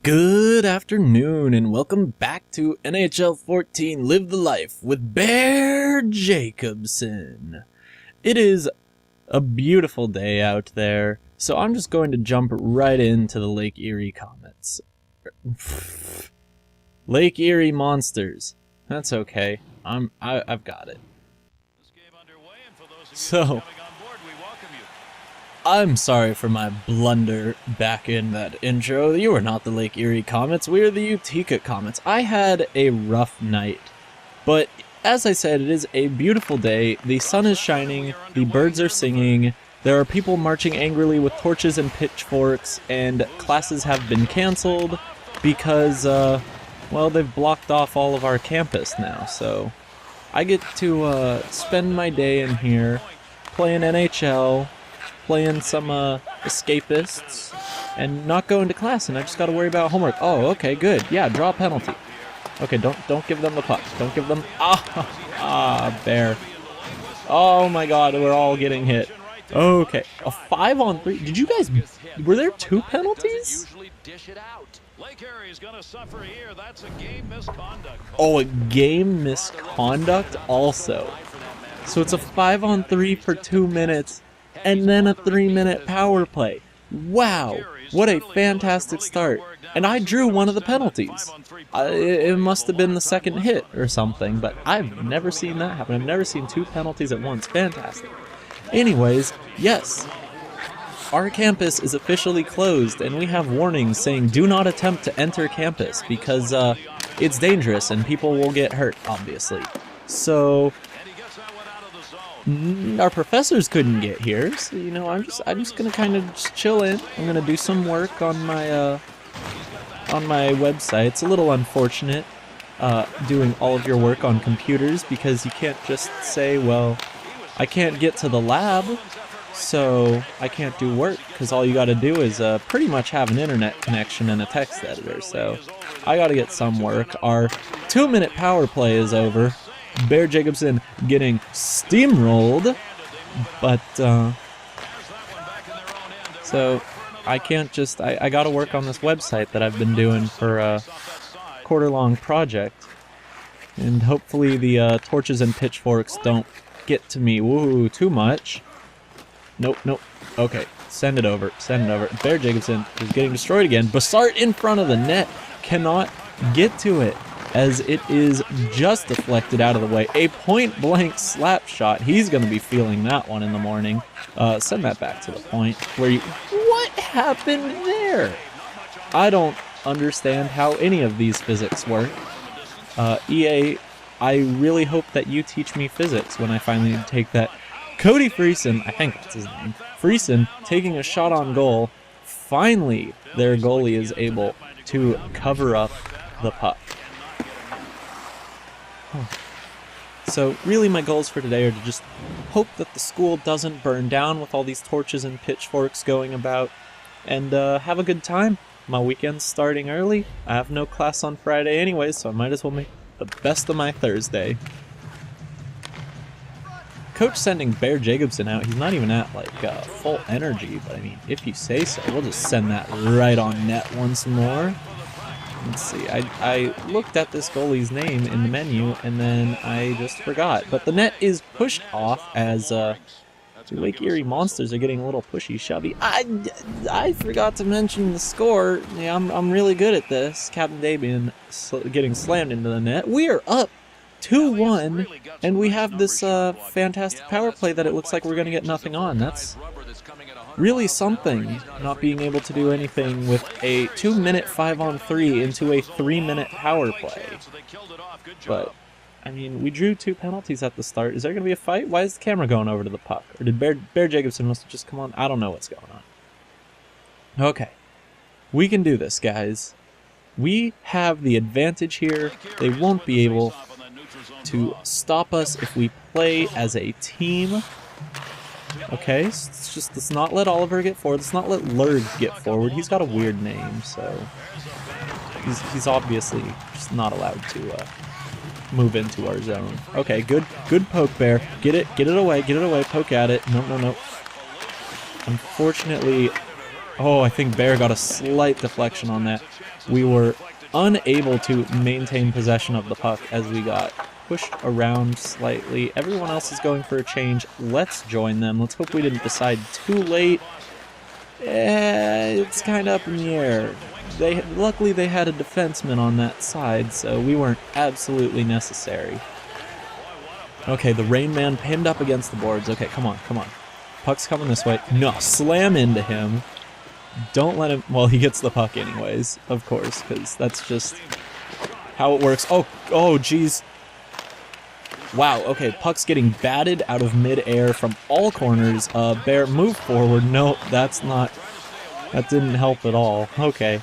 Good afternoon and welcome back to NHL 14 Live the Life with Bear Jacobson. It is a beautiful day out there, so I'm just going to jump right into the Lake Erie comments. Lake Erie Monsters. That's okay. I've got it. So, I'm sorry for my blunder back in that intro. You are not the Lake Erie Comets, we are the Utica Comets. I had a rough night, but as I said, it is a beautiful day. The sun is shining, the birds are singing, there are people marching angrily with torches and pitchforks, and classes have been canceled because, well, they've blocked off all of our campus now, so I get to spend my day in here playing NHL, playing some escapists, and not going to class, and I just gotta worry about homework. Oh, okay, good. Yeah, draw a penalty. Okay, don't give them the puck. Don't give them... Bear. Oh my god, we're all getting hit. Okay, a 5-on-3. Did you guys... Were there 2 penalties? Oh, a game misconduct also. So it's a 5-on-3 for 2 minutes, and then a 3-minute power play. Wow, what a fantastic start. And I drew one of the penalties. It must have been the second hit or something, but I've never seen that happen. I've never seen 2 penalties at once. Fantastic. Anyways, yes, our campus is officially closed, and we have warnings saying do not attempt to enter campus because it's dangerous and people will get hurt, obviously. So our professors couldn't get here, so you know, I'm just gonna kind of just chill in. I'm gonna do some work on my website. It's a little unfortunate doing all of your work on computers because you can't just say, well, I can't get to the lab, so I can't do work, because all you gotta do is pretty much have an internet connection and a text editor. So I gotta get some work. Our 2-minute power play is over. Bear Jacobson getting steamrolled, but so I can't just, I gotta work on this website that I've been doing for a quarter-long project, and hopefully the torches and pitchforks don't get to me, woo, too much. Nope, okay, send it over. Bear Jacobson is getting destroyed again. Bassart in front of the net, cannot get to it, as it is just deflected out of the way. A point-blank slap shot. He's going to be feeling that one in the morning. Send that back to the point where you... What happened there? I don't understand how any of these physics work. EA, I really hope that you teach me physics when I finally take that. Cody Friesen, I think that's his name. Friesen taking a shot on goal. Finally, their goalie is able to cover up the puck. So really my goals for today are to just hope that the school doesn't burn down with all these torches and pitchforks going about, and have a good time. My weekend's starting early. I have no class on Friday anyway, so I might as well make the best of my Thursday. Coach sending Bear Jacobson out. He's not even at like full energy, but I mean, if you say so, we'll just send that right on net once more. Let's see, I looked at this goalie's name in the menu, and then I just forgot. But the net is pushed off as the Lake Erie Monsters are getting a little pushy-shovey. I forgot to mention the score. Yeah, I'm really good at this. Captain Dabian getting slammed into the net. We are up 2-1, and we have this fantastic power play that it looks like we're going to get nothing on. That's really something, not being able to do anything with a 2-minute 5-on-3 into a 3-minute power play. But, I mean, we drew 2 penalties at the start. Is there going to be a fight? Why is the camera going over to the puck? Or did Bear Jacobson must have just come on? I don't know what's going on. Okay. We can do this, guys. We have the advantage here. They won't be able to stop us if we play as a team. Okay, let's not let Oliver get forward. Let's not let Lurg get forward. He's got a weird name, so he's obviously just not allowed to move into our zone. Okay, good poke, Bear. Get it away, poke at it. No. Unfortunately, Oh, I think Bear got a slight deflection on that. We were unable to maintain possession of the puck as we got pushed around slightly. Everyone else is going for a change. Let's join them. Let's hope we didn't decide too late. It's kind of up in the air. Luckily they had a defenseman on that side, so we weren't absolutely necessary. Okay, the Rain Man pinned up against the boards. Okay, come on, come on. Puck's coming this way. No, slam into him. Don't let him... Well, he gets the puck anyways, of course, because that's just how it works. Oh, jeez. Wow, okay, puck's getting batted out of midair from all corners. Bear, move forward. No, that's not... That didn't help at all. Okay,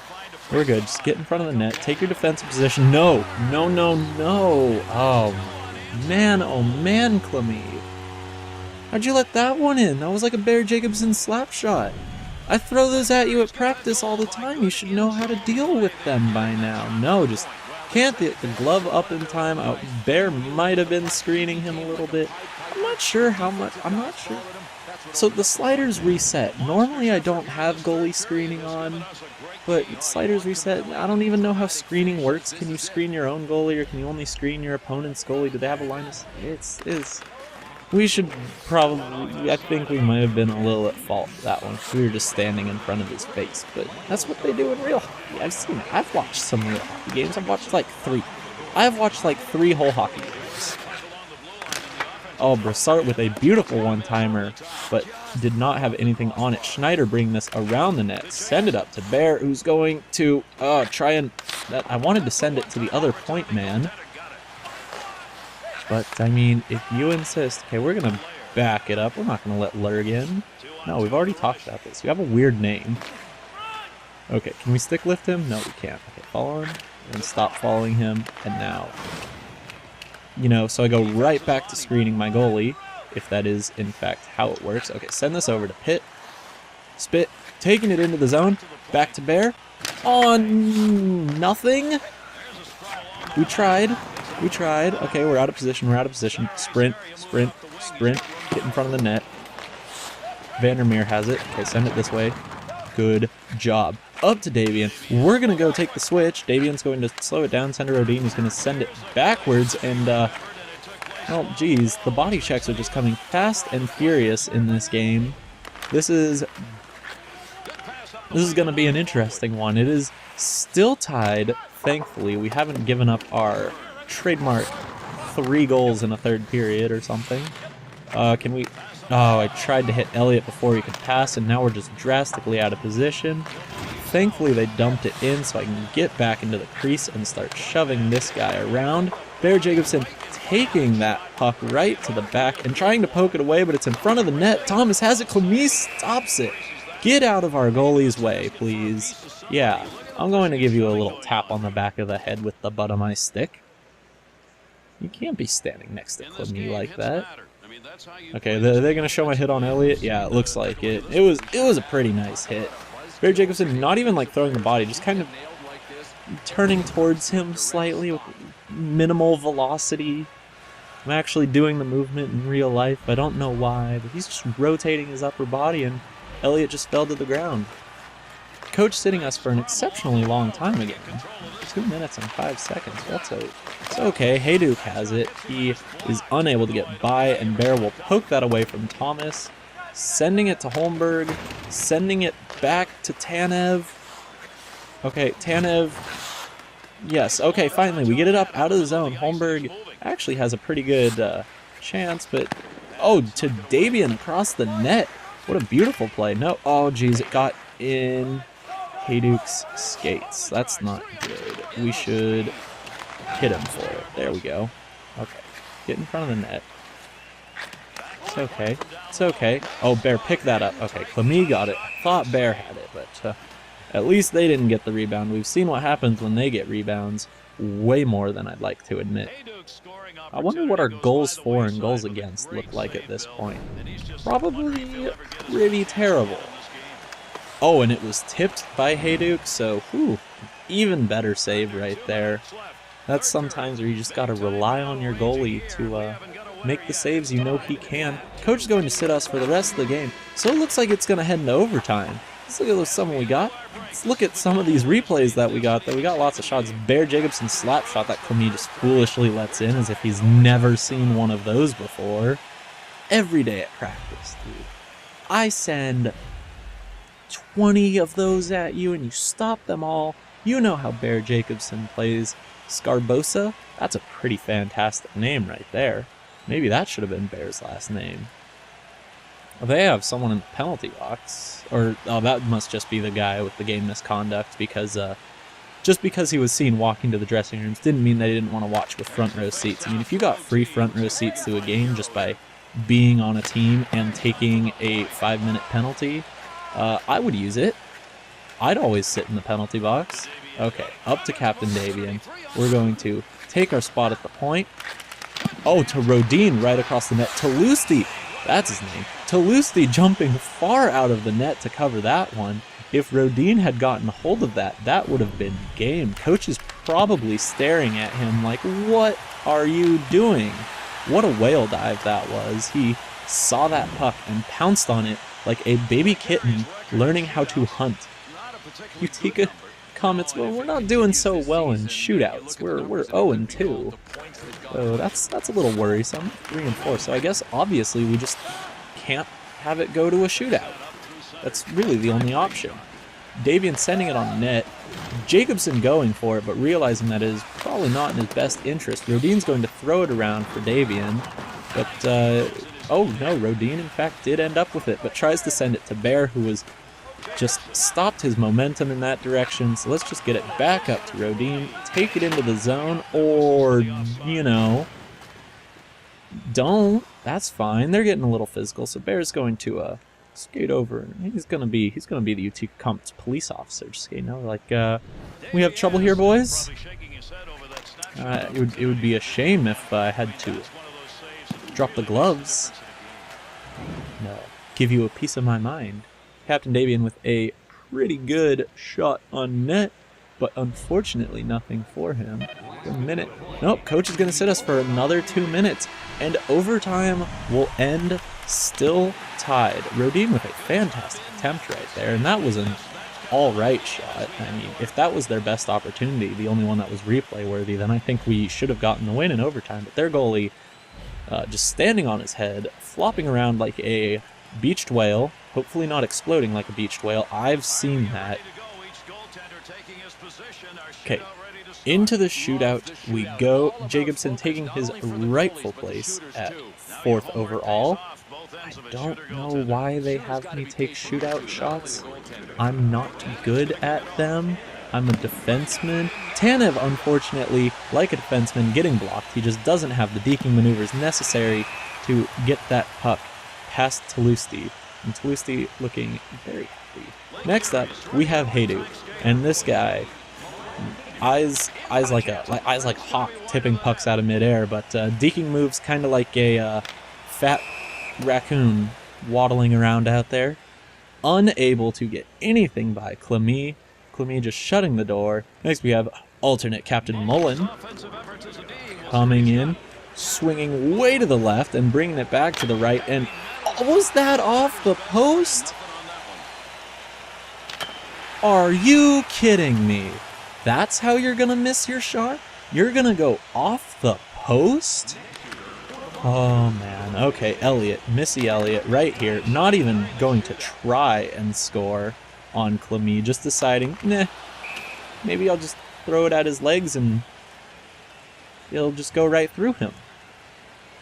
we're good. Just get in front of the net. Take your defensive position. No, no, no, no. Oh, man, Clemmy. How'd you let that one in? That was like a Bear Jacobson slap shot. I throw those at you at practice all the time. You should know how to deal with them by now. No, just can't get the glove up in time. Bear might have been screening him a little bit. I'm not sure how much. I'm not sure. So the sliders reset. Normally I don't have goalie screening on, but sliders reset. I don't even know how screening works. Can you screen your own goalie, or can you only screen your opponent's goalie? Do they have a line of... We should probably... I think we might have been a little at fault with that one. We were just standing in front of his face, but that's what they do in real hockey. I've seen it. I've watched some real hockey games. I've watched like 3. I've watched like 3 whole hockey games. Oh, Brassard with a beautiful one-timer, but did not have anything on it. Schneider bringing this around the net. Send it up to Bear, who's going to try and... I wanted to send it to the other point man. But, I mean, if you insist... Okay, we're going to back it up. We're not going to let Lurg in. No, we've already talked about this. You have a weird name. Okay, can we stick lift him? No, we can't. Okay, follow him, and stop following him, and now... You know, so I go right back to screening my goalie, if that is, in fact, how it works. Okay, send this over to Pitt. Spit, taking it into the zone. Back to Bear. On nothing. We tried. We tried. Okay, we're out of position. We're out of position. Sprint, sprint, sprint. Get in front of the net. Vandermeer has it. Okay, send it this way. Good job. Up to Davian. We're going to go take the switch. Davian's going to slow it down. Sender Odin is going to send it backwards. And, well, geez, the body checks are just coming fast and furious in this game. This is going to be an interesting one. It is still tied, thankfully. We haven't given up our trademark 3 goals in a third period or something. Can we... Oh, I tried to hit Elliott before he could pass, and now we're just drastically out of position. Thankfully, they dumped it in so I can get back into the crease and start shoving this guy around. Bear Jacobson taking that puck right to the back and trying to poke it away, but it's in front of the net. Thomas has it. Clemmy stops it. Get out of our goalie's way, please. Yeah, I'm going to give you a little tap on the back of the head with the butt of my stick. You can't be standing next to Clemmy like that. Okay, they're going to show my hit on Elliott. Yeah, it looks like it. It was a pretty nice hit. Bear Jacobson not even like throwing the body, just kind of turning towards him slightly with minimal velocity. I'm actually doing the movement in real life. I don't know why, but he's just rotating his upper body, and Elliott just fell to the ground. Coach sitting us for an exceptionally long time again. 2 minutes and 5 seconds. It's okay. Hayduk has it. He is unable to get by, and Bear will poke that away from Thomas, sending it to Holmberg, sending it back to Tanev. Okay, Tanev. Yes, okay, finally, we get it up out of the zone. Holmberg actually has a pretty good chance, but... Oh, to Davian across the net. What a beautiful play. No, oh, geez, it got in Hayduk's skates. That's not good. We should hit him for it. There we go. Okay, get in front of the net. It's okay. It's okay. Oh, Bear picked that up. Okay, Clemmy got it. I thought Bear had it, but at least they didn't get the rebound. We've seen what happens when they get rebounds way more than I'd like to admit. I wonder what our goals for and goals against look like at this point. Probably pretty terrible. Oh, and it was tipped by Hayduk, so whew, even better save right there. That's sometimes where you just got to rely on your goalie to make the saves you know he can. Coach is going to sit us for the rest of the game, so it looks like it's going to head into overtime. Let's look at some we got. Let's look at some of these replays that we got. We got lots of shots. Bear Jacobson slap shot that Clemie just foolishly lets in as if he's never seen one of those before. Every day at practice, dude. I send 20 of those at you and you stop them all. You know how Bear Jacobson plays. Scarbosa? That's a pretty fantastic name right there. Maybe that should have been Bear's last name. Well, they have someone in the penalty box. Or, oh, that must just be the guy with the game misconduct, because just because he was seen walking to the dressing rooms didn't mean they didn't want to watch with front row seats. I mean, if you got free front row seats to a game just by being on a team and taking a 5-minute penalty, I would use it. I'd always sit in the penalty box. Okay, up to Captain Davian. We're going to take our spot at the point. Oh, to Rodin right across the net. Talusti, that's his name. Talusti jumping far out of the net to cover that one. If Rodin had gotten hold of that, that would have been game. Coach is probably staring at him like, what are you doing? What a whale dive that was. He saw that puck and pounced on it like a baby kitten learning how to hunt. Utica comments, well, we're not doing so well in shootouts. We're 0-2. So that's a little worrisome. 3-4. So I guess obviously we just can't have it go to a shootout. That's really the only option. Davian sending it on net. Jacobson going for it, but realizing that it is probably not in his best interest. Rodin's going to throw it around for Davian. But, oh no, Rodin in fact did end up with it, but tries to send it to Bear, who was just stopped his momentum in that direction. So let's just get it back up to Rodin, take it into the zone, or, you know, don't. That's fine. They're getting a little physical, so Bear's going to skate over, and he's gonna be the Utica Comets police officer, just skating over like, we have trouble here, boys. It would be a shame if I had to drop the gloves. No, give you a piece of my mind. Captain Davian with a pretty good shot on net, but unfortunately nothing for him. A minute. Nope, coach is going to sit us for another 2 minutes, and overtime will end still tied. Rodin with a fantastic attempt right there, and that was an all-right shot. I mean, if that was their best opportunity, the only one that was replay-worthy, then I think we should have gotten the win in overtime. But their goalie just standing on his head, flopping around like a beached whale, hopefully not exploding like a beached whale. I've seen that. Okay, into the shootout we go. Jacobson taking his rightful place at 4th overall. I don't know why they have me take shootout shots. I'm not good at them. I'm a defenseman. Tanev, unfortunately, like a defenseman, getting blocked. He just doesn't have the deking maneuvers necessary to get that puck past Talusti. And Talusti looking very happy. Next up, we have Haydu. And this guy, eyes like a hawk, tipping pucks out of midair, but deking moves kind of like a fat raccoon waddling around out there. Unable to get anything by Clemie. Clemie just shutting the door. Next we have alternate Captain Mullen coming in, swinging way to the left and bringing it back to the right. And was that off the post? Are you kidding me? That's how you're gonna miss your shot? You're gonna go off the post? Oh man, okay, Elliott, Missy Elliott right here, not even going to try and score on Clemie, just deciding, nah, maybe I'll just throw it at his legs and it'll just go right through him.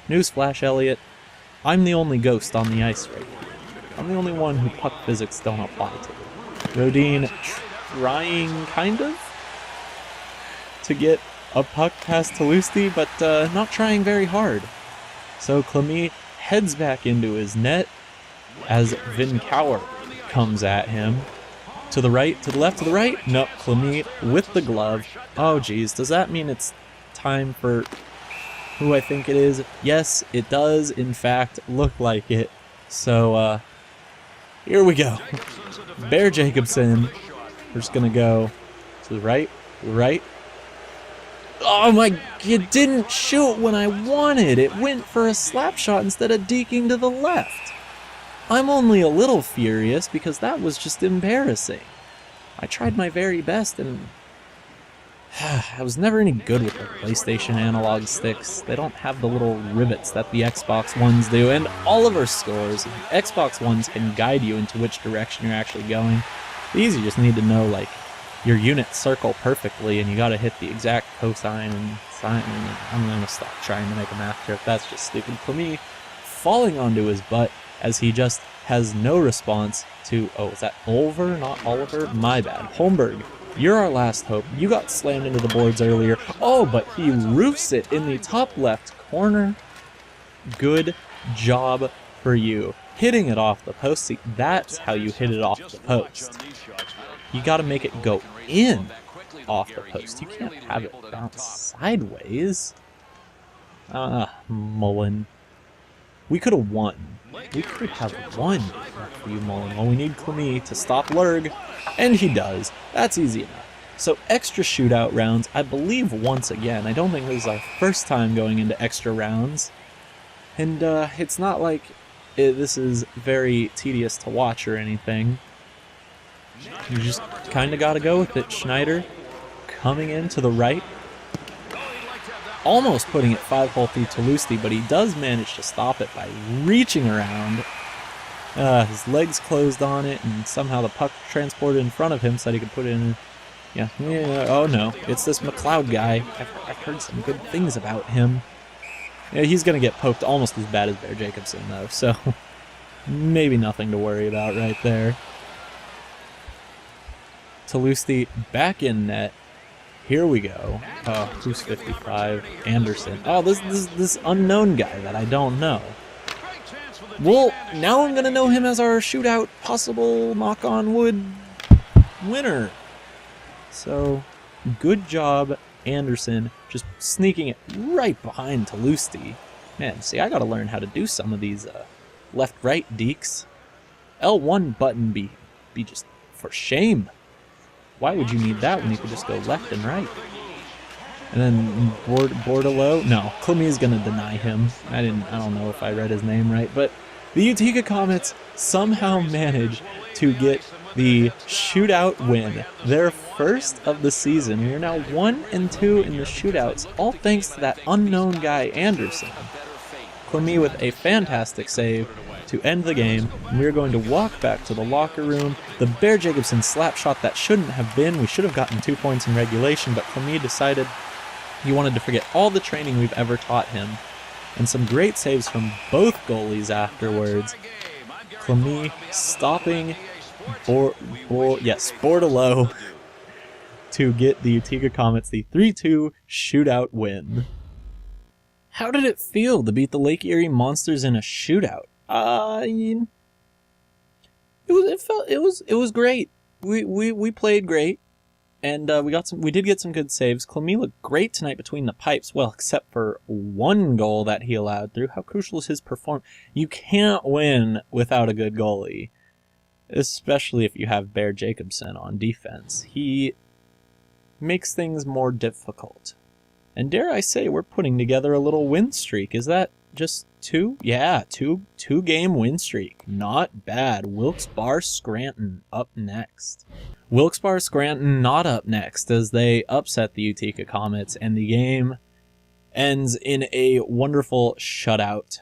Newsflash, Elliott, I'm the only ghost on the ice right here. I'm the only one who puck physics don't apply to. Rodin trying, kind of, to get a puck past Talusti, but not trying very hard. So Clemie heads back into his net as Vinkauer comes at him. To the right, to the left, to the right. Nope, Clemie with the glove. Oh geez, does that mean it's time for who I think it is? Yes, it does in fact look like it. So here we go. Bear Jacobson. We're just gonna go to the right, right. Oh my, it didn't shoot when I wanted. It went for a slap shot instead of deking to the left. I'm only a little furious because that was just embarrassing. I tried my very best and I was never any good with the PlayStation analog sticks. They don't have the little rivets that the Xbox Ones do, and all of our scores, Xbox Ones can guide you into which direction you're actually going. These you just need to know, like, your units circle perfectly, and you gotta hit the exact cosine and sine, and I'm gonna stop trying to make a math joke. That's just stupid. For me, falling onto his butt as he just has no response to, oh, is that Oliver, not Oliver? My bad. Holmberg. You're our last hope. You got slammed into the boards earlier. Oh, but he roofs it in the top left corner. Good job for you. Hitting it off the post. See, that's how you hit it off the post. You got to make it go in off the post. You can't have it bounce sideways. Mullen. We could have won. We could have won for you, Mullen. Well, we need Clemie to stop Lurg, and he does. That's easy enough. So extra shootout rounds, I believe once again. I don't think this is our first time going into extra rounds. And it's not like this is very tedious to watch or anything. You just kind of got to go with it. Schneider coming in to the right. Almost putting it 5-hole through Toulouse, but he does manage to stop it by reaching around. His legs closed on it, and somehow the puck transported in front of him so that he could put it in. Yeah, oh no, it's this McLeod guy. I've heard some good things about him. Yeah, he's going to get poked almost as bad as Bear Jacobson, though, so maybe nothing to worry about right there. Toulouse back in net. Here we go. Oh, who's 55? Anderson. Oh, this unknown guy that I don't know. Well, now I'm going to know him as our shootout possible knock-on-wood winner. So, good job, Anderson, just sneaking it right behind Toulouse. Man, see, I got to learn how to do some of these left-right deeks. L1 button be just for shame. Why would you need that when you could just go left and right? And then Bordelot? No, Clemie's going to deny him. I don't know if I read his name right, but the Utica Comets somehow managed to get the shootout win. Their first of the season. We are now 1-2 in the shootouts, all thanks to that unknown guy, Anderson. Clemie with a fantastic save to end the game. And we're going to walk back to the locker room. The Bear Jacobson slap shot that shouldn't have been. We should have gotten 2 points in regulation, but Clemie decided he wanted to forget all the training we've ever taught him. And some great saves from both goalies afterwards. Clemie stopping Bordelot to get the Utica Comets the 3-2 shootout win. How did it feel to beat the Lake Erie Monsters in a shootout? It was great. We played great, and we did get some good saves. Clemie looked great tonight between the pipes. Well, except for one goal that he allowed through. How crucial is his performance? You can't win without a good goalie, especially if you have Bear Jacobson on defense. He makes things more difficult. And dare I say, we're putting together a little win streak. Is that just 2? Yeah, two-game win streak. Not bad. Wilkes-Barre Scranton up next. Wilkes-Barre Scranton not up next as they upset the Utica Comets, and the game ends in a wonderful shutout.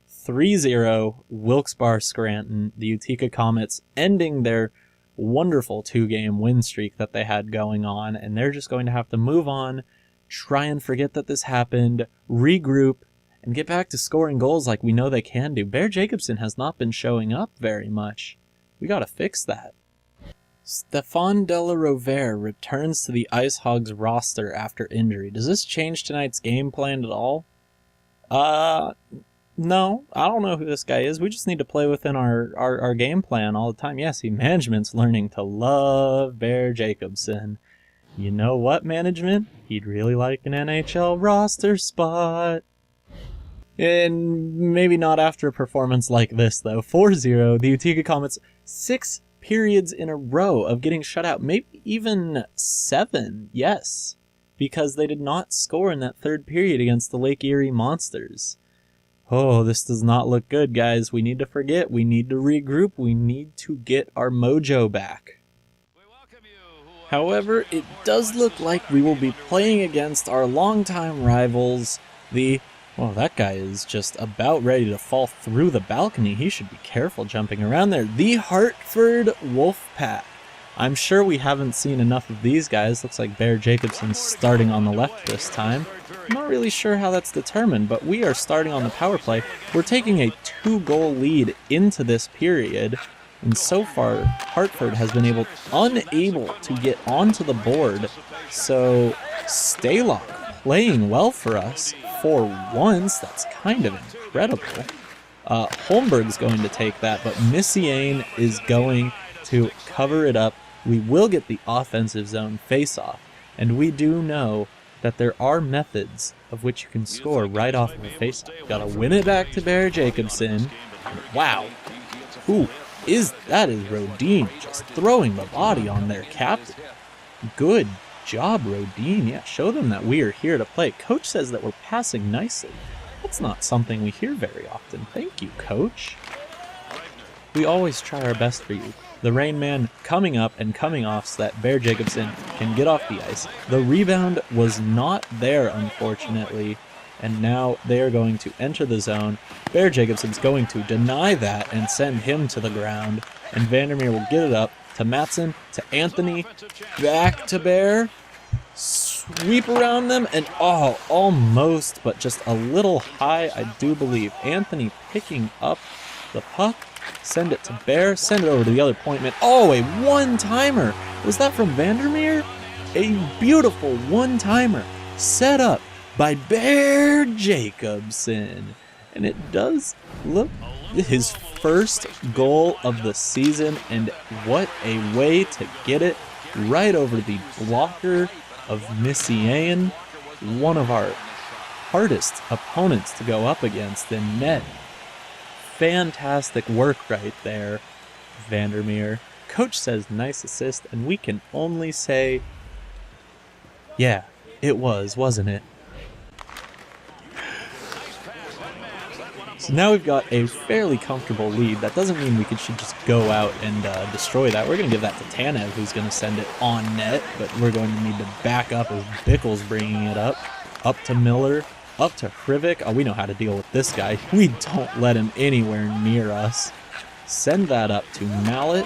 3-0 Wilkes-Barre Scranton. The Utica Comets ending their wonderful 2-game win streak that they had going on, and they're just going to have to move on, try and forget that this happened, regroup, and get back to scoring goals like we know they can do. Bear Jacobson has not been showing up very much. We gotta fix that. Stefan Della Rovere returns to the Ice Hogs roster after injury. Does this change tonight's game plan at all? No, I don't know who this guy is. We just need to play within our game plan all the time. Yes, management's learning to love Bear Jacobson. You know what, management? He'd really like an NHL roster spot. And maybe not after a performance like this, though. 4-0, the Utica Comets, 6 periods in a row of getting shut out. Maybe even 7, yes. Because they did not score in that third period against the Lake Erie Monsters. Oh, this does not look good, guys. We need to forget. We need to regroup. We need to get our mojo back. However, it does look like we will be playing against our longtime rivals, well, that guy is just about ready to fall through the balcony. He should be careful jumping around there. The Hartford Wolf Pack. I'm sure we haven't seen enough of these guys. Looks like Bear Jacobson's starting on the left this time. I'm not really sure how that's determined, but we are starting on the power play. We're taking a 2-goal lead into this period, and so far, Hartford has been unable to get onto the board. So, Stalock playing well for us for once. That's kind of incredible. Holmberg's going to take that, but Messiaen is going to cover it up. We will get the offensive zone face-off, and we do know that there are methods of which you can score right off of a face-off. Gotta win it back to Bear Jacobson. Wow. That is Rodin just throwing the body on their captain. Good job, Rodin. Yeah, show them that we are here to play. Coach says that we're passing nicely. That's not something we hear very often. Thank you, Coach. We always try our best for you. The Rain Man coming up and coming off so that Bear Jacobson can get off the ice. The rebound was not there, unfortunately, and now they are going to enter the zone. Bear Jacobson's going to deny that and send him to the ground, and Vandermeer will get it up to Matson, to Anthony, back to Bear, sweep around them, and almost, but just a little high, I do believe. Anthony picking up the puck, send it to Bear, send it over to the other point man. Oh, a one-timer! Was that from Vandermeer? A beautiful one-timer set up by Bear Jacobson. And it does look his first goal of the season, and what a way to get it right over the blocker of Messiaen, one of our hardest opponents to go up against in net. Fantastic work right there, Vandermeer. Coach says nice assist, and we can only say, yeah, it was, wasn't it? So now we've got a fairly comfortable lead. That doesn't mean we should just go out and destroy that. We're going to give that to Tanev, who's going to send it on net, but we're going to need to back up as Bickle's bringing it up to Miller, up to Hrivik. Oh, we know how to deal with this guy. We don't let him anywhere near us. Send that up to Mallet.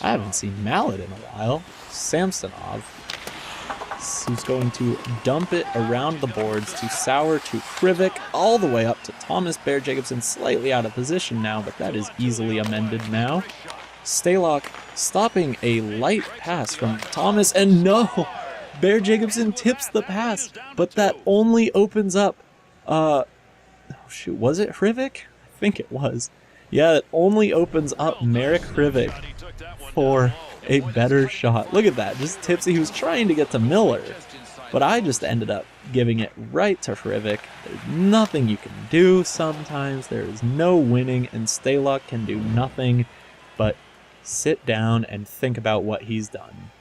I haven't seen Mallet in a while. Samsonov. Who's going to dump it around the boards to Sauer, to Hrivik, all the way up to Thomas. Bear Jacobson slightly out of position now, but that is easily amended now. Stalock stopping a light pass from Thomas, and no! Bear Jacobson tips the pass, but that only opens up, oh shoot, was it Hrivik? I think it was. Yeah, it only opens up Marek Hrivik for a better shot. Look at that, just tipsy. He was trying to get to Miller, but I just ended up giving it right to Hrivik. There's nothing you can do sometimes. There is no winning, and Stalock can do nothing but sit down and think about what he's done.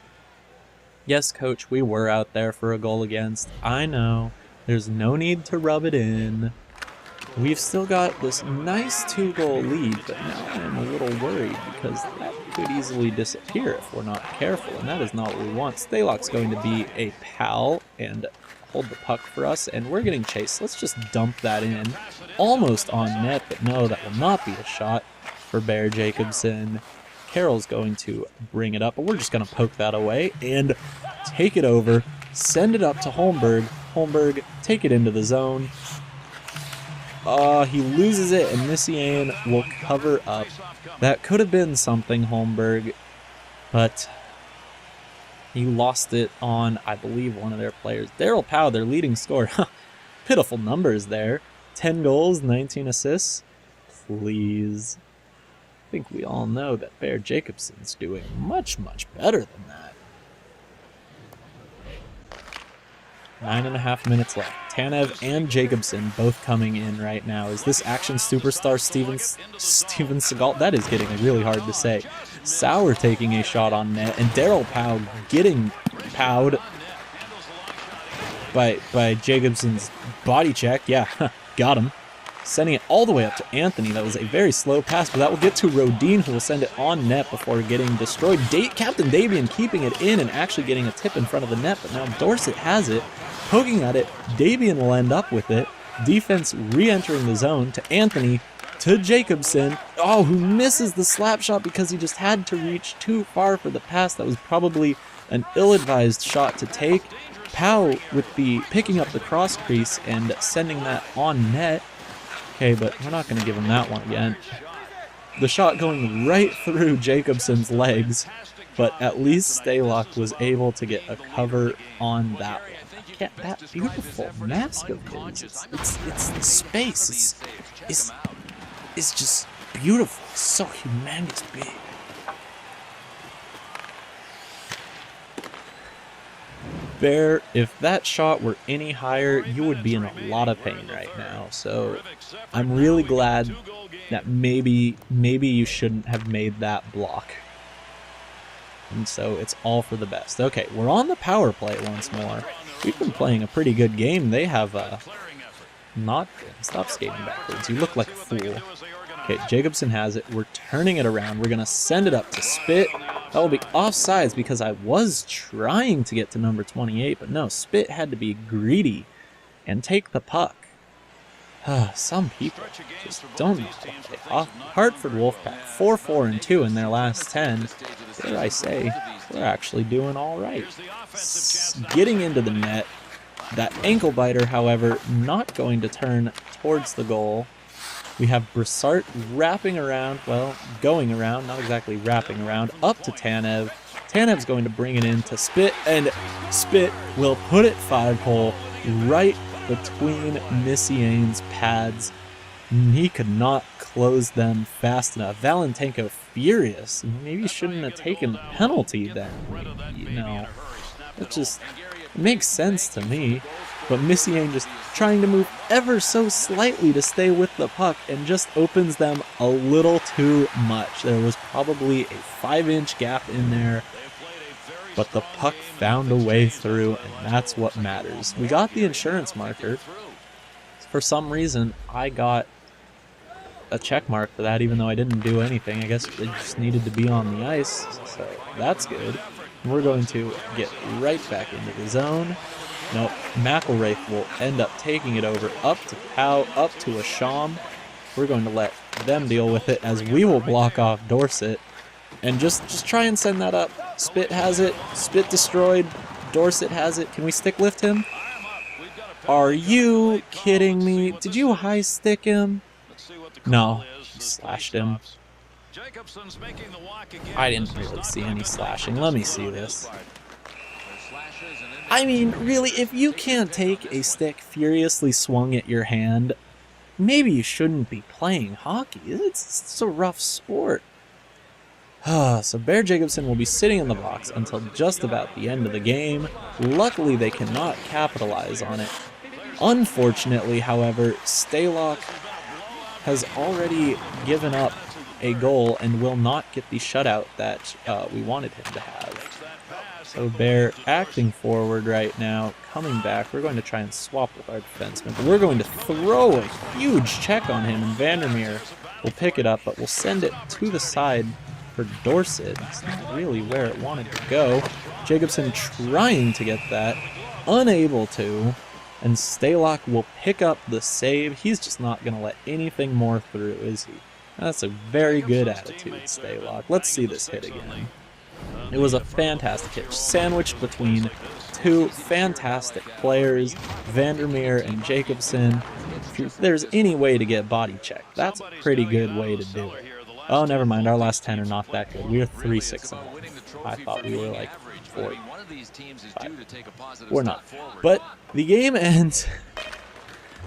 Yes, Coach, we were out there for a goal against. I know. There's no need to rub it in. We've still got this nice 2-goal lead, but now I'm a little worried because that could easily disappear if we're not careful, and that is not what we want. Stalock's going to be a pal and hold the puck for us, and we're getting chased. Let's just dump that in. Almost on net, but no, that will not be a shot for Bear Jacobson. Carroll's going to bring it up, but we're just going to poke that away and take it over, send it up to Holmberg. Holmberg, take it into the zone. He loses it, and Messiaen will cover up. That could have been something, Holmberg, but he lost it on, I believe, one of their players. Daryl Powell, their leading scorer. Pitiful numbers there. 10 goals, 19 assists. Please. I think we all know that Bear Jacobson's doing much, much better than that. 9.5 minutes left. Tanev and Jacobson both coming in right now. Is this action superstar Steven Seagal? That is getting really hard to say. Sauer taking a shot on net, and Daryl Powell getting powed by Jacobson's body check. Yeah, got him. sending it all the way up to Anthony. That was a very slow pass, but that will get to Rodin, who will send it on net before getting destroyed. Captain Davian keeping it in and actually getting a tip in front of the net, but now Dorsett has it, poking at it. Davian will end up with it. Defense re-entering the zone to Anthony, to Jacobson, oh, who misses the slap shot because he just had to reach too far for the pass. That was probably an ill-advised shot to take. Powell with the picking up the cross crease and sending that on net. Okay, but we're not going to give him that one again. The shot going right through Jacobson's legs, but at least Stalock was able to get a cover on that one. That beautiful mask of his, it's the space, it's just beautiful. It's so humongous big. Bear, if that shot were any higher, you would be in a lot of pain right now. So I'm really glad that maybe you shouldn't have made that block. And so it's all for the best. Okay, we're on the power play once more. We've been playing a pretty good game. They have not good. Stop skating backwards. You look like a fool. Okay, Jacobson has it. We're turning it around. We're going to send it up to Spit. That will be offsides because I was trying to get to number 28, but no, Spit had to be greedy and take the puck. Some people just don't know how to play hockey. Hartford Wolf Pack, 4-4-2 in their last 10. Dare I say, they're actually doing all right. Getting into the net. That ankle biter, however, not going to turn towards the goal. We have Brassart wrapping around, well, going around, not exactly wrapping around, up to Tanev. Tanev's going to bring it in to Spit, and Spit will put it 5-hole right between Missy pads. He could not close them fast enough. Valentenko furious. Maybe shouldn't have taken the penalty then. You know, it just makes sense to me. But Missy just trying to move ever so slightly to stay with the puck and just opens them a little too much. There was probably a 5-inch gap in there, but the puck found a way through, and that's what matters. We got the insurance marker. For some reason, I got a check mark for that, even though I didn't do anything. I guess it just needed to be on the ice, so that's good. And we're going to get right back into the zone. Nope, McElraith will end up taking it over up to Powell, up to Asham. We're going to let them deal with it as we will block off Dorsett. And just try and send that up. Spit has it. Spit destroyed. Dorsett has it. Can we stick lift him? Are you kidding me? Did you high stick him? No, slashed him. I didn't really see any slashing. Let me see this. I mean, really, if you can't take a stick furiously swung at your hand, maybe you shouldn't be playing hockey. It's a rough sport. So Bear Jacobson will be sitting in the box until just about the end of the game. Luckily, they cannot capitalize on it. Unfortunately, however, Stalock has already given up a goal and will not get the shutout that we wanted him to have. So Bear acting forward right now, coming back. We're going to try and swap with our defenseman, but we're going to throw a huge check on him, and Vandermeer will pick it up, but we'll send it to the side for Dorsett. It's not really where it wanted to go. Jacobson trying to get that, unable to, and Stalock will pick up the save. He's just not going to let anything more through, is he? That's a very good attitude, Stalock. Let's see this hit again. It was a fantastic hit, sandwiched between two fantastic players, Vandermeer and Jacobson. If there's any way to get body checked, that's a pretty good way to do it. Oh, never mind, our last 10 are not that good. We are 3-6-0. I thought we were like 4. We're not. But the game ends.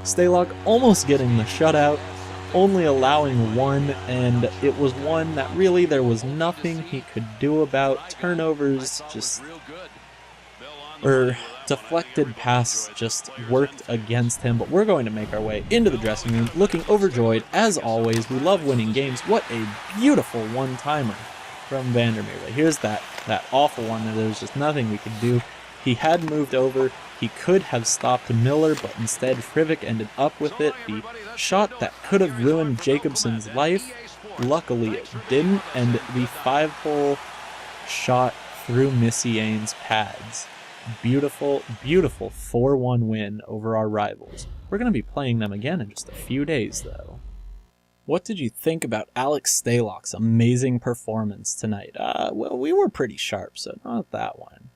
Stalock almost getting the shutout, only allowing one, and it was one that really there was nothing he could do about. Turnovers just, or deflected pass just worked against him, but we're going to make our way into the dressing room looking overjoyed. As always, we love winning games. What a beautiful one-timer from Vandermeer. Here's that awful one that there's just nothing we could do. he had moved over, he could have stopped Miller, but instead Hrivik ended up with it. The shot that could have ruined Jacobson's life, luckily it didn't, and the 5-hole shot through Missy Ain's pads. Beautiful, beautiful 4-1 win over our rivals. We're going to be playing them again in just a few days, though. What did you think about Alex Stalock's amazing performance tonight? Well, we were pretty sharp, so not that one.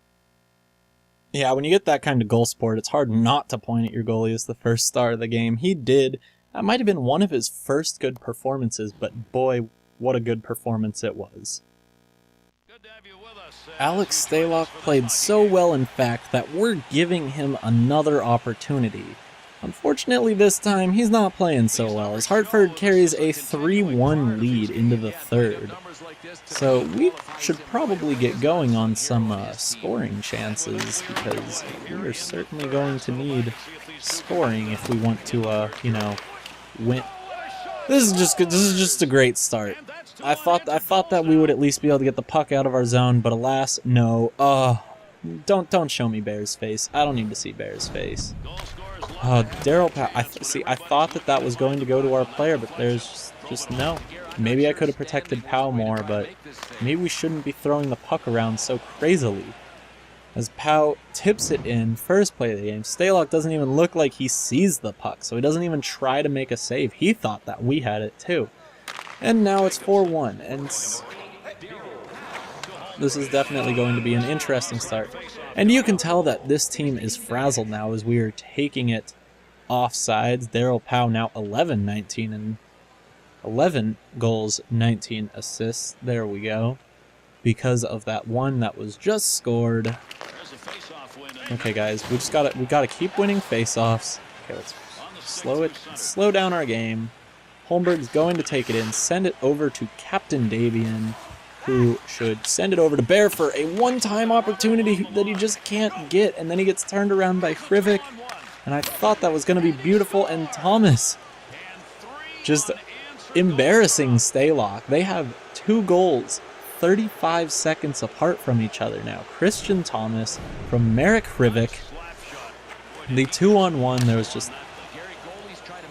Yeah, when you get that kind of goal sport, it's hard not to point at your goalie as the first star of the game. He did. That might have been one of his first good performances, but boy, what a good performance it was. Alex Stalock played so well, in fact, that we're giving him another opportunity. Unfortunately, this time, he's not playing so well, as Hartford carries a 3-1 lead into the third. So we should probably get going on some scoring chances, because we're certainly going to need scoring if we want to, win. This is just a great start. I thought that we would at least be able to get the puck out of our zone, but alas, no. Don't show me Bear's face. I don't need to see Bear's face. Daryl Powell. I thought that was going to go to our player, but there's just no. Maybe I could have protected Powell more, but maybe we shouldn't be throwing the puck around so crazily. As Powell tips it in, first play of the game, Stalock doesn't even look like he sees the puck, so he doesn't even try to make a save. He thought that we had it too. And now it's 4-1, and this is definitely going to be an interesting start. And you can tell that this team is frazzled now as we are taking it off sides. Daryl Powell now 11-19 and 11 goals, 19 assists. There we go. Because of that one that was just scored. Okay, guys, we gotta keep winning faceoffs. Okay, let's slow down our game. Holmberg's going to take it in, send it over to Captain Davian, who should send it over to Bear for a one-time opportunity that he just can't get, and then he gets turned around by Hrivik, and I thought that was going to be beautiful, and Thomas just embarrassing Stalock. They have 2 goals 35 seconds apart from each other now. Christian Thomas from Marek Hrivik. The 2-on-1, there was just,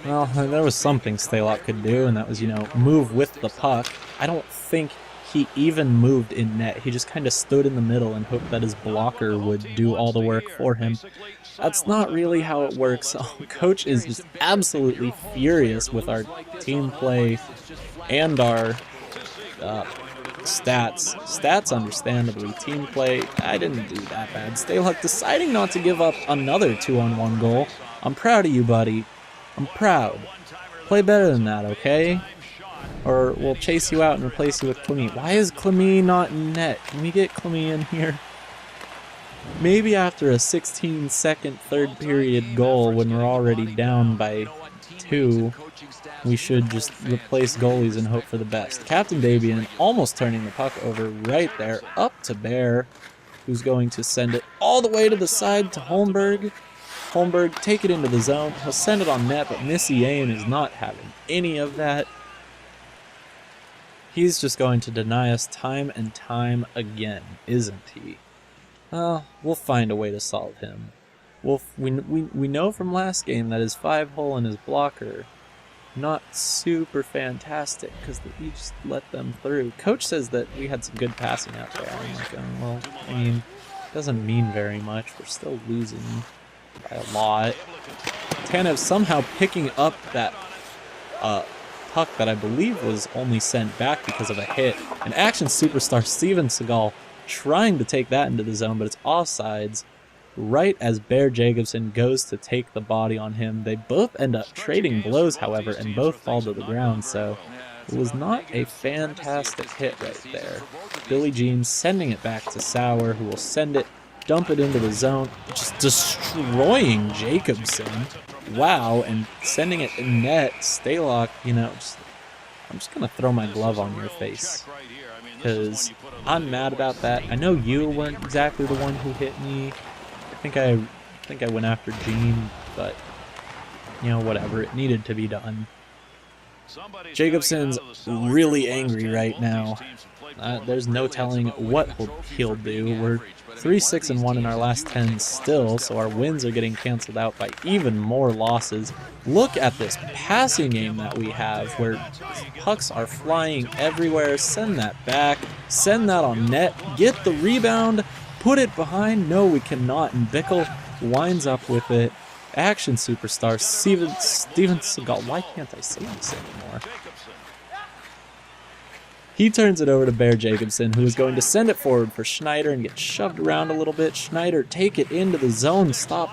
well, there was something Stalock could do, and that was, move with the puck. I don't think he even moved in net. He just kind of stood in the middle and hoped that his blocker would do all the work for him. That's not really how it works. Coach is just absolutely furious with our team play and our stats. Stats, understandably. Team play, I didn't do that bad. Stalock deciding not to give up another 2-on-1 goal. I'm proud of you, buddy. I'm proud. Play better than that, okay? Or we'll chase you out and replace you with Clemie. Why is Clemie not in net? Can we get Clemie in here? Maybe after a 16-second third period goal when we're already down by 2, we should just replace goalies and hope for the best. Captain Davian almost turning the puck over right there, up to Bear, who's going to send it all the way to the side to Holmberg. Holmberg, take it into the zone. He'll send it on net, but Missy Ain is not having any of that. He's just going to deny us time and time again, isn't he? We'll find a way to solve him. We know from last game that his 5-hole and his blocker not super fantastic because we just let them through. Coach says that we had some good passing out there. I'm like, well, I mean, it doesn't mean very much. We're still losing by a lot. Tanev somehow picking up that puck that I believe was only sent back because of a hit. An action superstar, Steven Seagal, trying to take that into the zone, but it's offsides. Right as Bear Jacobson goes to take the body on him, they both end up trading blows, however, and both fall to the ground, so it was not a fantastic hit right there. Billy Jean sending it back to Sauer, who will send it, dump it into the zone, just destroying Jacobson. Wow, and sending it in net. Stalock, I'm just going to throw my glove on your face, because I'm mad about that. I know you weren't exactly the one who hit me. I think I went after Gene, but whatever, it needed to be done. Jacobson's really angry right now. There's no telling what he'll do. We're 3-6-1 in our last 10 still, so our wins are getting canceled out by even more losses. Look at this passing game that we have, where pucks are flying everywhere. Send that back, send that on net, get the rebound, put it behind. No, we cannot, and Bickle winds up with it. Action superstar Steven Seagal. Why can't I say this anymore? He turns it over to Bear Jacobson, who is going to send it forward for Schneider and get shoved around a little bit. Schneider, take it into the zone. Stop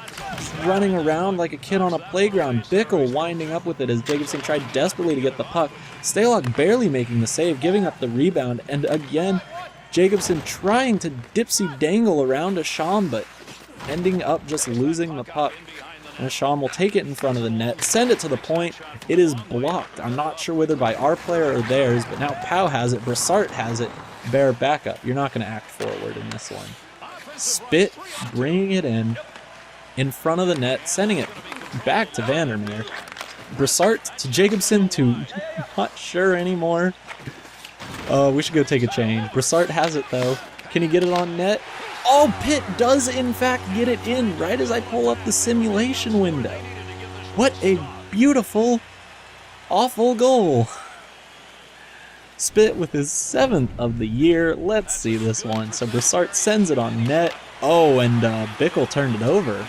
running around like a kid on a playground. Bickle winding up with it as Jacobson tried desperately to get the puck. Stalock barely making the save, giving up the rebound. And again, Jacobson trying to dipsy dangle around Asham, but ending up just losing the puck. And Asham will take it in front of the net, send it to the point. It is blocked. I'm not sure whether by our player or theirs, but now Pau has it, Brassart has it. Bear back up. You're not going to act forward in this one. Spit, bringing it in front of the net, sending it back to Vandermeer. Brassart to Jacobson to not sure anymore. We should go take a change. Brassart has it though. Can he get it on net? Oh, Pitt does in fact get it in right as I pull up the simulation window. What a beautiful, awful goal. Spit with his 7th of the year. Let's see this one. So Brassart sends it on net. Oh, and Bickle turned it over.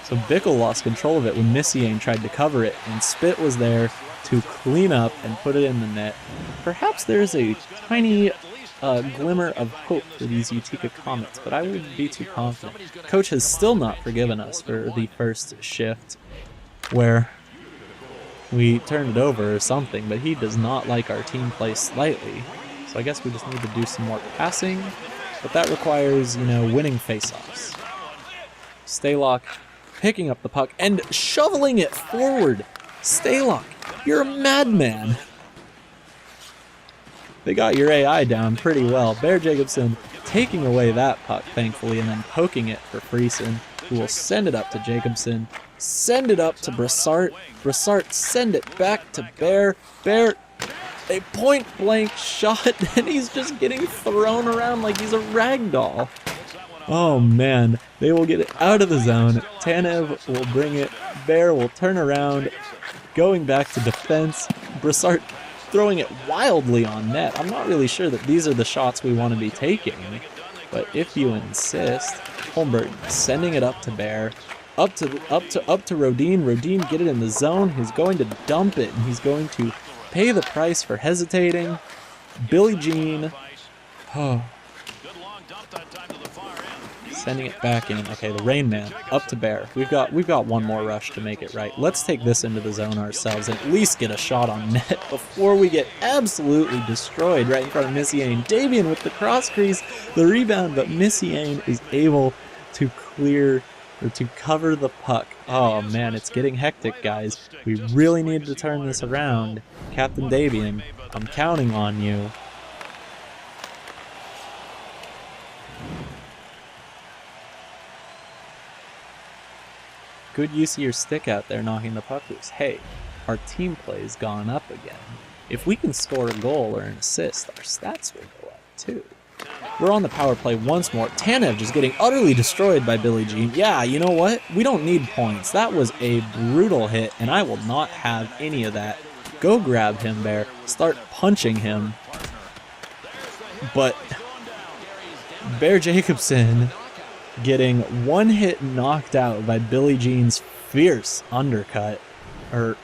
So Bickle lost control of it when Messiaen tried to cover it, and Spit was there to clean up and put it in the net. Perhaps there's a tiny glimmer of hope for these Utica Comets, but I wouldn't be too confident. Coach has still not forgiven us for the first shift where we turned it over or something, but he does not like our team play slightly. So I guess we just need to do some more passing, but that requires, you know, winning faceoffs. Stalock picking up the puck and shoveling it forward. Stalock, you're a madman. They got your AI down pretty well. Bear Jacobson taking away that puck, thankfully, and then poking it for Friesen, who will send it up to Jacobson, send it up to Brassart. Brassart send it back to Bear. Bear, a point-blank shot, and he's just getting thrown around like he's a rag doll. Oh man, they will get it out of the zone. Tanev will bring it. Bear will turn around, going back to defense. Brassart throwing it wildly on net. I'm not really sure that these are the shots we want to be taking, but if you insist. Holmberg sending it up to Bear, up to Rodin. Rodin get it in the zone. He's going to dump it, and he's going to pay the price for hesitating. Billie Jean, sending it back in. Okay, the Rain Man up to Bear. We've got one more rush to make it right. Let's take this into the zone ourselves and at least get a shot on net before we get absolutely destroyed right in front of Messiaen. Davian with the cross crease, the rebound, but Messiaen is able to clear or to cover the puck. Oh man, it's getting hectic, guys. We really need to turn this around. Captain Davian, I'm counting on you. Good use of your stick out there knocking the puck loose. Hey, our team play's gone up again. If we can score a goal or an assist, our stats will go up too. We're on the power play once more. Tanev just getting utterly destroyed by Billie Jean. Yeah, you know what? We don't need points. That was a brutal hit, and I will not have any of that. Go grab him, Bear. Start punching him. But Bear Jacobson getting one hit knocked out by Billie Jean's fierce undercut, or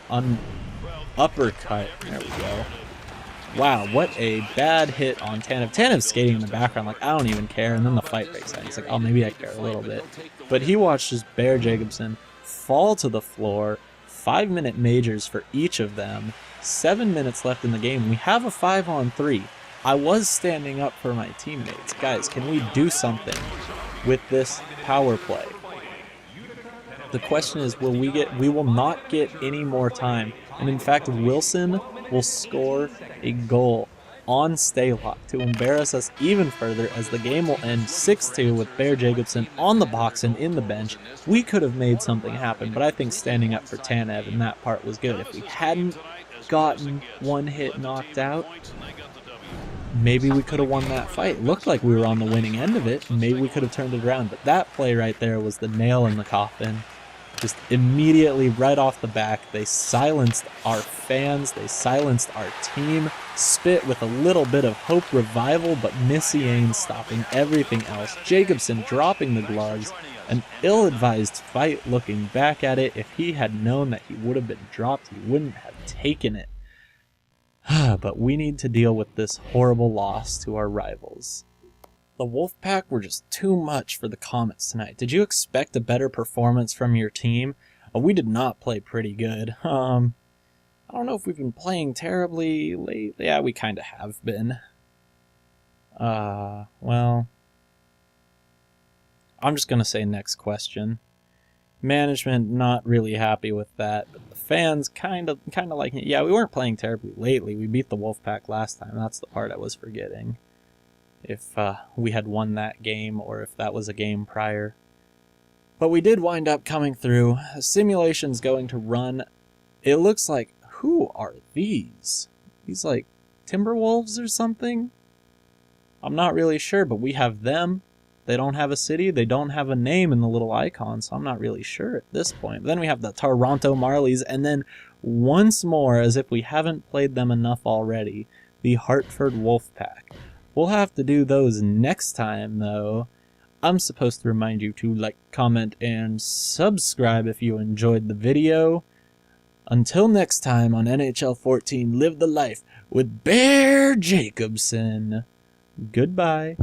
uppercut. There we go. Wow, what a bad hit on Tanev. Tanev's skating in the background like, I don't even care, and then the fight breaks out. He's like, oh, maybe I care a little bit. But he watched just Bear Jacobson fall to the floor. 5-minute majors for each of them. 7 minutes left in the game. We have a 5-on-3. I was standing up for my teammates. Guys, can we do something with this power play? The question is, we will not get any more time. And in fact, Wilson will score a goal on Stalock to embarrass us even further, as the game will end 6-2 with Bear Jacobson on the box and in the bench. We could have made something happen, but I think standing up for Tanev in that part was good. If we hadn't gotten one hit knocked out, maybe we could have won that fight. It looked like we were on the winning end of it. Maybe we could have turned it around. But that play right there was the nail in the coffin. Just immediately, right off the back, they silenced our fans. They silenced our team. Spit with a little bit of hope revival, but Missy Ains stopping everything else. Jacobson dropping the gloves. An ill-advised fight looking back at it. If he had known that he would have been dropped, he wouldn't have taken it. But we need to deal with this horrible loss to our rivals. The Wolf Pack were just too much for the Comets tonight. Did you expect a better performance from your team? We did not play pretty good. I don't know if we've been playing terribly lately. Yeah, we kind of have been. Well, I'm just going to say next question. Management not really happy with that, but the fans kind of liking it. Yeah, we weren't playing terribly lately. We beat the Wolf Pack last time. That's the part I was forgetting. If we had won that game or if that was a game prior. But we did wind up coming through. The simulation's going to run. It looks like, who are these? These like Timberwolves or something? I'm not really sure, but we have them. They don't have a city. They don't have a name in the little icon, so I'm not really sure at this point. But then we have the Toronto Marlies, and then once more, as if we haven't played them enough already, the Hartford Wolf Pack. We'll have to do those next time, though. I'm supposed to remind you to like, comment, and subscribe if you enjoyed the video. Until next time on NHL 14, live the life with Bear Jacobson. Goodbye.